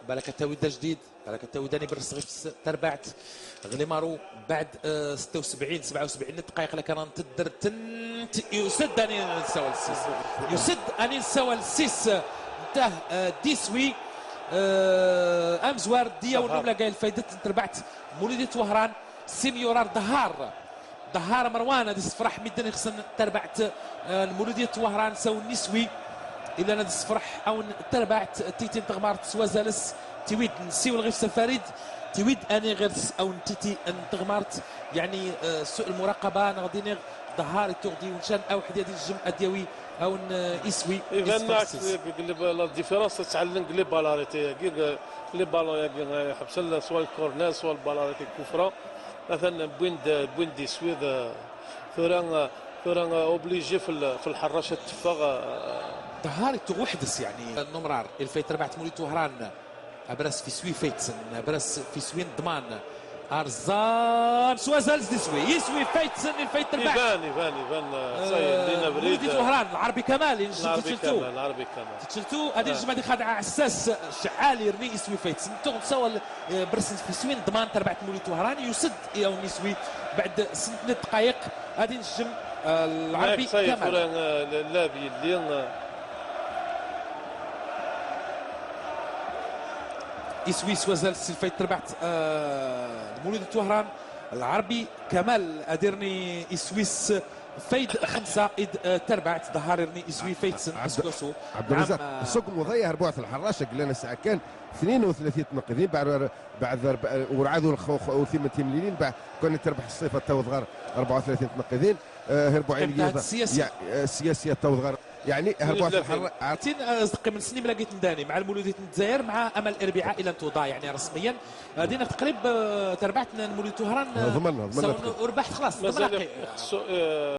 بالك التاويده جديد، بالك التاويداني بالرصغيف تربعت غليمارو بعد 76 77 دقائق لكن تدر يسد انين سوالسيس يسد انين سوالسيس نتاه ديسوي امزوار ديا ونملا قايل فايدة تربعت مولودية وهران سيميورار دهار مروان هذه الصفرح ميدان خصن تربعت المولودية وهران سو النسوي إلا نادي الصفرح أو تربعت تيتين تغمارت سوازالس تيويد نسيو الغيف سفاريد تيويد اني غير او نتيتي تغمارت يعني سوء المراقبه نغدي ظهار تغدي ونشان او حد يدي الجمع دياوي او يسوي اذا لا ديفيرونس تعلم لي بالاريتي لي بالون حبس سواء الكورنر سواء البالاريتي كفره مثلا بوين دي سويد ثوران اوبليجي في الحراشه تفاغ ظهار توحدس يعني النمرار الفايت ربعت موليت وهران ابرس في سوي فيتسن ابرس في سوين ضمان ارزان سوازالز ديسوي يسوي فيتسن الفايت تربع يبان لينا بريد وهران العربي كمال العربي كمال تشلتو هذه الجمعه دي خادعه عساس شعال يرمي يسوي فيتسن تو سوا برس في سوين ضمان تربعت موليت وهران يسد او يسوي بعد 6 دقائق هذه الجم العربي كمال اللابي اللي يسويس وزال الفايت تربعت مولودية وهران العربي كمال اديرني يسويس فايد 5 إد تربعت ظهارني يسوي فايتسن اسكوسو عبد الرزاق السوق المضيع ربوع الحراشه قلنا الساعه كان 32 تنقذين بعد ورعادوا وثيمة تيملينين بعد كنا تربح الصيفه تو صغار 34 تنقذين هربوا عين السياسيه تو صغار يعني هربوا الحراشه أصدقائي من سنين لقيت نداني مع المولودية الجزائر مع امل اربعاء الى توضع يعني رسميا دينا تقريب تربعتنا المولودية وهران ضمننا وربحت خلاص